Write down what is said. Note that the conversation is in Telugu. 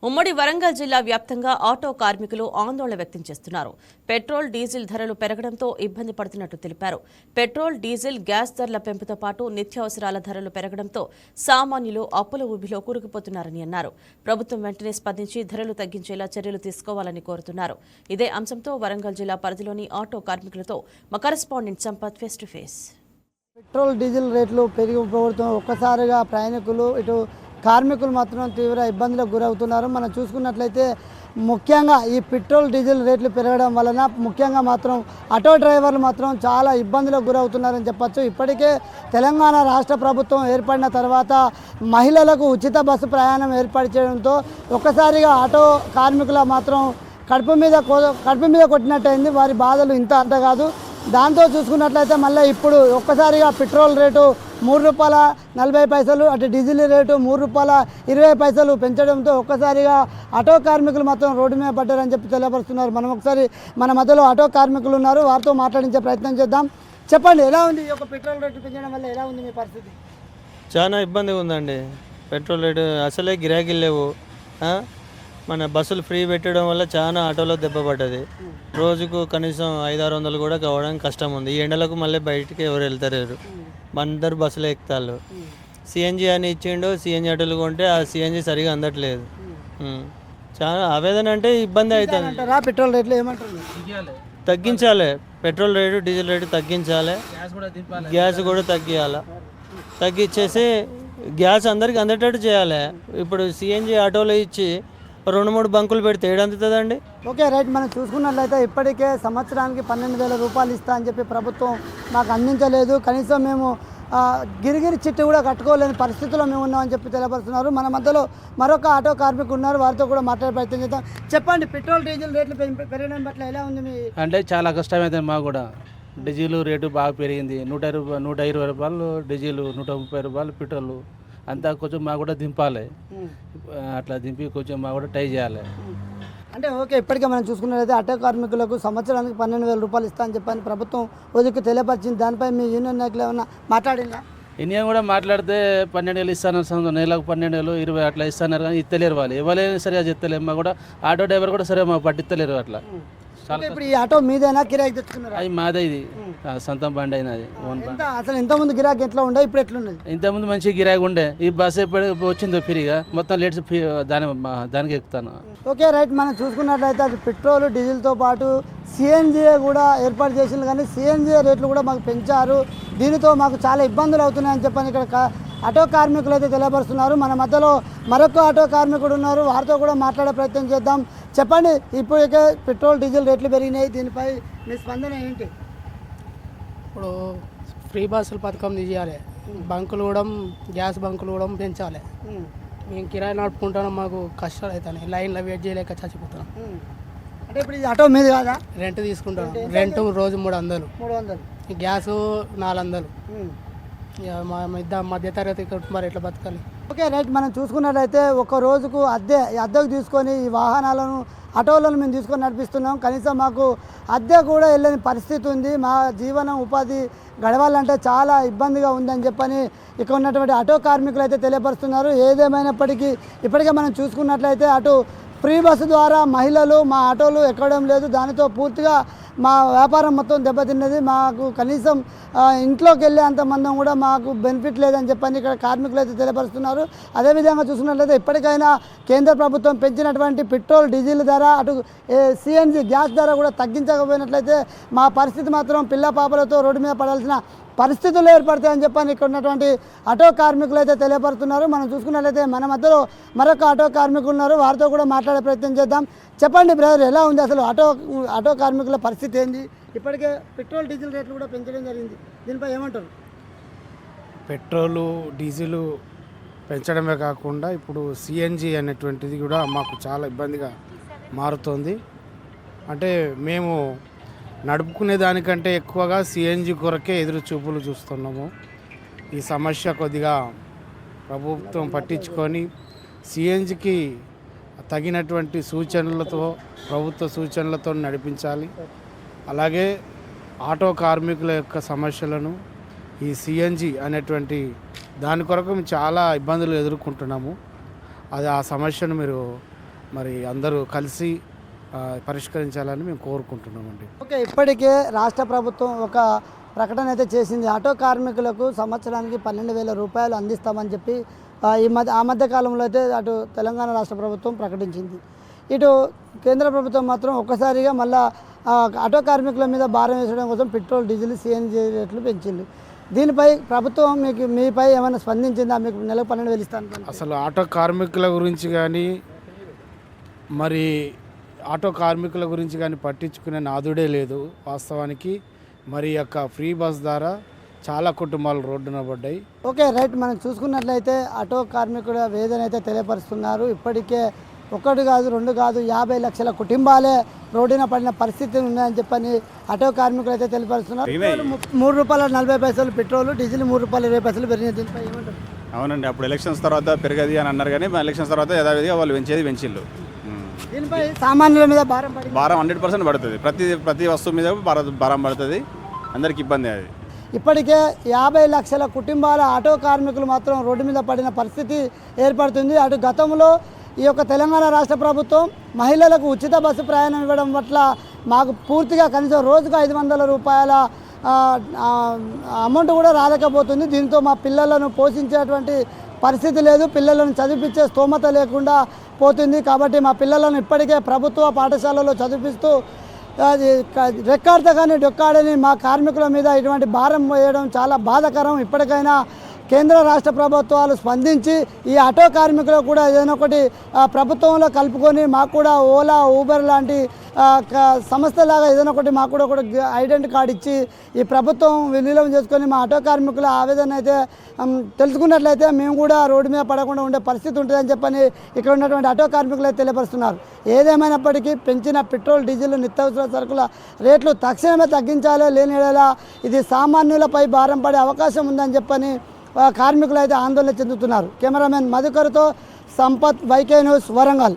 ఉమ్మడి వరంగల్ జిల్లా వ్యాప్తంగా ఆటో కార్మికులు ఆందోళన వ్యక్తం చేస్తున్నారు. పెట్రోల్, డీజిల్ ధరలు పెరగడంతో ఇబ్బంది పడుతున్నట్టు తెలిపారు. పెట్రోల్, డీజిల్, గ్యాస్ ధరల పెంపుతో పాటు నిత్యావసరాల ధరలు పెరగడంతో సామాన్యులు అప్పుల ఊబిలో కూరుకుపోతున్నారని అన్నారు. ప్రభుత్వం వెంటనే స్పందించి ధరలు తగ్గించేలా చర్యలు తీసుకోవాలని కోరుతున్నారు. ఇదే అంశంతో వరంగల్ జిల్లా పరిధిలోని ఆటో కార్మికులతో మా correspondent Sampath face to face. Petrol, diesel రేట్లు పెరిగిపోవడంతో ఒక్కసారిగా ప్రయాణికులు ఇటు కార్మికులు మాత్రం తీవ్ర ఇబ్బందులకు గురవుతున్నారు. మనం చూసుకున్నట్లయితే ముఖ్యంగా ఈ పెట్రోల్, డీజిల్ రేట్లు పెరగడం వలన ముఖ్యంగా మాత్రం ఆటో డ్రైవర్లు మాత్రం చాలా ఇబ్బందులకు గురవుతున్నారని చెప్పచ్చు. ఇప్పటికే తెలంగాణ రాష్ట్ర ప్రభుత్వం ఏర్పడిన తర్వాత మహిళలకు ఉచిత బస్సు ప్రయాణం ఏర్పాటు చేయడంతో ఒక్కసారిగా ఆటో కార్మికుల మాత్రం కడుపు మీద కొట్టినట్టయింది. వారి బాధలు ఇంత అంత కాదు. దాంతో చూసుకున్నట్లయితే మళ్ళీ ఇప్పుడు ఒక్కసారిగా పెట్రోల్ రేటు ₹3.40, అటు డీజిల్ రేటు ₹3.20 పెంచడంతో ఒక్కసారిగా ఆటో కార్మికులు మాత్రం రోడ్డు మీద పడ్డారని చెప్పి తెలియపరుస్తున్నారు. మనం ఒకసారి మన మధ్యలో ఆటో కార్మికులు ఉన్నారు, వారితో మాట్లాడించే ప్రయత్నం చేద్దాం. చెప్పండి, ఎలా ఉంది ఈ యొక్క పెట్రోల్ రేటు పెంచడం వల్ల ఎలా ఉంది మీ పరిస్థితి? చాలా ఇబ్బందిగా ఉందండి. పెట్రోల్ రేటు అసలే గిరాకీలు లేవు. మన బస్సులు ఫ్రీ పెట్టడం వల్ల చాలా ఆటోలో దెబ్బ పడ్డది. రోజుకు కనీసం 500-600 కూడా కావడానికి కష్టం ఉంది. ఈ ఎండలకు మళ్ళీ బయటికి ఎవరు వెళ్తారు, అందరు బస్సులు ఎక్కుతారు. సిఎన్జి అని ఇచ్చిండు, సిఎన్జి ఆటోలు కొంటే ఆ సిఎన్జి సరిగా అందట్లేదు. చాలా ఆవేదన అంటే ఇబ్బంది అవుతుంది. పెట్రోల్ రేట్లు ఏమంటారు? తగ్గించాలి, పెట్రోల్ రేటు, డీజిల్ రేటు తగ్గించాలి, గ్యాస్ కూడా తగ్గించేసి గ్యాస్ అందరికి అందేటట్టు చేయాలి. ఇప్పుడు సిఎన్జి ఆటోలో ఇచ్చి 2-3 బంకులు పెడితే ఏడందుతుందండి. Okay, right. మనం చూసుకున్నట్లయితే ఇప్పటికే సంవత్సరానికి ₹12,000 ఇస్తా అని చెప్పి ప్రభుత్వం మాకు అందించలేదు. కనీసం మేము గిరిగిరి చిట్టు కూడా కట్టుకోలేని పరిస్థితుల్లో మేము ఉన్నామని చెప్పి తెలియపరుస్తున్నారు. మన మధ్యలో మరొక ఆటో కార్మికులు ఉన్నారు, వారితో కూడా మాట్లాడే ప్రయత్నం చేద్దాం. చెప్పండి, పెట్రోల్, డీజిల్ రేట్లు పెరగడం పట్ల ఎలా ఉంది మీ? అంటే చాలా కష్టమైంది మాకు కూడా. డీజిల్ రేటు బాగా పెరిగింది. ₹120 డీజిల్, ₹130 పెట్రోల్. అంతా కొంచెం మాకు కూడా దింపాలి. అట్లా దింపి కొంచెం మాకు కూడా టై చేయాలి. అంటే ఓకే, ఇప్పటికే మనం చూసుకున్నట్లయితే ఆటో కార్మికులకు సంవత్సరానికి ₹12,000 ఇస్తా అని చెప్పని ప్రభుత్వం రోజుకి తెలియపరిచింది. దానిపై మీ యూనియన్ నాయకులు ఏమన్నా మాట్లాడిందా? ఇండియా కూడా మాట్లాడితే 12,000 ఇస్తాను, నెలకు 12,000, 20 అట్లా ఇస్తున్నారు. కానీ ఇస్తలేరు వాళ్ళు. ఎవరైనా సరిగా చెప్తలేరు. మాకు కూడా ఆటో డ్రైవర్ కూడా సరే మాకు పట్టిస్తలేరు. అట్లా ఇప్పుడు ఈ ఆటో మీదేనా, కిరాయికి తెచ్చుకున్నారు? అది మాదే, ఇది సొంతం బండి అయినది. అసలు ఇంతకుముందు గిరాకీ ఎట్లా ఉండే, ఇప్పుడు ఎట్లున్నది? ఇంతకుముందు మంచి గిరాకీ ఉండే. ఈ బస్సు ఎప్పుడు వచ్చిందో ఫ్రీగా, మొత్తం లేట్స్ దానికి ఎక్కుతాను. Okay, right. మనం చూసుకున్నట్లయితే అది పెట్రోల్, డీజిల్తో పాటు సిఎన్జి కూడా ఏర్పాటు చేసింది. కానీ సిఎన్జి రేట్లు కూడా మాకు పెంచారు. దీనితో మాకు చాలా ఇబ్బందులు అవుతున్నాయని చెప్పని ఇక్కడ ఆటో కార్మికులు అయితే తెలియపరుస్తున్నారు. మన మధ్యలో మరొక ఆటో కార్మికుడు ఉన్నారు, వారితో కూడా మాట్లాడే ప్రయత్నం చేద్దాం. చెప్పండి, ఇప్పటికే పెట్రోల్, డీజిల్ రేట్లు పెరిగినాయి, దీనిపై మీ స్పందన ఏంటి? ఇప్పుడు ఫ్రీ బస్సులు పథకం తీయాలి, బంకులు కూడా, గ్యాస్ బంకులు కూడా పెంచాలి. మేము కిరాయి నడుపుకుంటున్నాం, మాకు కష్టాలు అవుతాయి. లైన్లో వెయిట్ చేయలేక చచ్చిపోతున్నాం. అంటే ఇప్పుడు ఇది ఆటో మీద కాదా? రెంట్ తీసుకుంటాం. రెంట్ రోజు 300, గ్యాస్ 400. మధ్యతరగతి కుటుంబాలు ఎట్లా బతకాలి? Okay, right. మనం చూసుకున్నట్లయితే ఒక రోజుకు అద్దెకు తీసుకొని ఈ వాహనాలను, ఆటోలను మేము తీసుకొని నడిపిస్తున్నాం. కనీసం మాకు అద్దె కూడా వెళ్ళని పరిస్థితి ఉంది. మా జీవనం, ఉపాధి గడవాలంటే చాలా ఇబ్బందిగా ఉందని చెప్పని ఇక్కడ ఉన్నటువంటి ఆటో కార్మికులు అయితే తెలియపరుస్తున్నారు. ఏదేమైనప్పటికీ ఇప్పటికే మనం చూసుకున్నట్లయితే అటు ఫ్రీ బస్సు ద్వారా మహిళలు మా ఆటోలు ఎక్కడం లేదు. దానితో పూర్తిగా మా వ్యాపారం మొత్తం దెబ్బతిన్నది. మాకు కనీసం ఇంట్లోకి వెళ్ళే అంత మందం కూడా మాకు బెనిఫిట్ లేదని చెప్పని ఇక్కడ కార్మికులు అయితే తెలియపరుస్తున్నారు. అదేవిధంగా చూసుకున్నట్లయితే ఇప్పటికైనా కేంద్ర ప్రభుత్వం పెంచినటువంటి పెట్రోల్, డీజిల్ ధర, అటు సిఎన్జి గ్యాస్ ధర కూడా తగ్గించకపోయినట్లయితే మా పరిస్థితి మాత్రం పిల్ల పాపలతో రోడ్డు మీద పడాల్సిన పరిస్థితులు ఏర్పడతాయని చెప్పని ఇక్కడ ఉన్నటువంటి ఆటో కార్మికులు అయితే తెలియపరుస్తున్నారు. మనం చూసుకున్నట్లయితే మన మధ్యలో మరొక ఆటో కార్మికులు ఉన్నారు, వారితో కూడా మాట్లాడే ప్రయత్నం చేద్దాం. చెప్పండి బ్రదర్, ఎలా ఉంది అసలు ఆటో కార్మికుల పరిస్థితి ఏంది? ఇప్పటికే పెట్రోల్, డీజిల్ రేట్లు కూడా పెంచడం జరిగింది, దీనిపై ఏమంటారు? పెట్రోలు, డీజిలు పెంచడమే కాకుండా ఇప్పుడు సిఎన్జి అనేటువంటిది కూడా మాకు చాలా ఇబ్బందిగా మారుతోంది. అంటే మేము నడుపుకునే దానికంటే ఎక్కువగా సిఎన్జి కొరకే ఎదురు చూపులు చూస్తున్నాము. ఈ సమస్య కొద్దిగా ప్రభుత్వం పట్టించుకొని సిఎన్జికి తగినటువంటి ప్రభుత్వ సూచనలతో నడిపించాలి. అలాగే ఆటో కార్మికుల యొక్క సమస్యలను ఈ సిఎన్జి అనేటువంటి దాని కొరకు మేము చాలా ఇబ్బందులు ఎదుర్కొంటున్నాము. అది ఆ సమస్యను మీరు మరి అందరూ కలిసి పరిష్కరించాలని మేము కోరుకుంటున్నామండి. ఓకే, ఇప్పటికే రాష్ట్ర ప్రభుత్వం ఒక ప్రకటన అయితే చేసింది. ఆటో కార్మికులకు సంవత్సరానికి 12,000 రూపాయలు అందిస్తామని చెప్పి ఆ మధ్య కాలంలో అయితే అటు తెలంగాణ రాష్ట్ర ప్రభుత్వం ప్రకటించింది. ఇటు కేంద్ర ప్రభుత్వం మాత్రం ఒక్కసారిగా మళ్ళా ఆటో కార్మికుల మీద భారం వేసడం కోసం పెట్రోల్, డీజిల్, సిఎన్జి రేట్లు పెంచింది. దీనిపై ప్రభుత్వం మీపై ఏమైనా స్పందించిందా? మీకు నెలకు 12,000 ఇస్తాను. అసలు ఆటో కార్మికుల గురించి కానీ మరి ఆటో కార్మికుల గురించి కానీ పట్టించుకునే నాదుడే లేదు వాస్తవానికి. మరి యొక్క ఫ్రీ బస్ ద్వారా చాలా కుటుంబాలు రోడ్డున పడ్డాయి. Okay, right. మనం చూసుకున్నట్లయితే ఆటో కార్మికుల వేదన అయితే తెలియపరుస్తున్నారు. ఇప్పటికే 1 కాదు 2 కాదు 50 లక్షల కుటుంబాలే రోడ్డున పడిన పరిస్థితి ఉన్నాయని చెప్పని ఆటో కార్మికులు అయితే తెలియపరుస్తున్నారు. ₹3.40 పెట్రోల్, డీజిల్ ₹3.20 పెరిగింది. దీనిపై ఏమంటారు? అవునండి, అప్పుడు ఎలక్షన్స్ తర్వాత పెరగది అని అన్నారు, కానీ ఎలక్షన్స్ తర్వాత యథావిధిగా వాళ్ళు పెంచిళ్ళు. దీనిపై సామాన్యుల మీద భారం 100% పడుతుంది. ప్రతి వస్తువు మీద భారం పడుతుంది, అందరికి ఇబ్బంది అది. ఇప్పటికే 50 లక్షల కుటుంబాల ఆటో కార్మికులు మాత్రం రోడ్డు మీద పడిన పరిస్థితి ఏర్పడుతుంది. అటు గతంలో ఈ యొక్క తెలంగాణ రాష్ట్ర ప్రభుత్వం మహిళలకు ఉచిత బస్సు ప్రయాణం ఇవ్వడం పట్ల మాకు పూర్తిగా కనీసం రోజుకు 500 రూపాయల అమౌంట్ కూడా రాలేకపోతుంది. దీంతో మా పిల్లలను పోషించేటువంటి పరిస్థితి లేదు, పిల్లలను చదివించే స్తోమత లేకుండా పోతుంది. కాబట్టి మా పిల్లలను ఇప్పటికే ప్రభుత్వ పాఠశాలలో చదివిస్తూ రెక్కాడితే కానీ డొక్కాడని మా కార్మికుల మీద ఇటువంటి భారం వేయడం చాలా బాధాకరం. ఇప్పటికైనా కేంద్ర రాష్ట్ర ప్రభుత్వాలు స్పందించి ఈ ఆటో కార్మికులు కూడా ఏదైనా ఒకటి ప్రభుత్వంలో కలుపుకొని మాకు కూడా ఓలా, ఊబర్ లాంటి సంస్థలాగా ఏదైనా ఒకటి మాకు కూడా ఐడెంటిటీ కార్డు ఇచ్చి ఈ ప్రభుత్వం విలీనం చేసుకొని మా ఆటో కార్మికుల ఆవేదన అయితే తెలుసుకున్నట్లయితే మేము కూడా రోడ్డు మీద పడకుండా ఉండే పరిస్థితి ఉంటుందని చెప్పని ఇక్కడ ఉన్నటువంటి ఆటో కార్మికులు అయితే తెలియపరుస్తున్నారు. ఏదేమైనప్పటికీ పెంచిన పెట్రోల్, డీజిల్, నిత్యావసర సరుకుల రేట్లు తక్షణమే తగ్గించాలి, లేనిలా ఇది సామాన్యులపై భారం పడే అవకాశం ఉందని చెప్పని కార్మికులు అయితే ఆందోళన చెందుతున్నారు. కెమెరామెన్ మధుకర్తో సంపత్, వైకే న్యూస్, వరంగల్.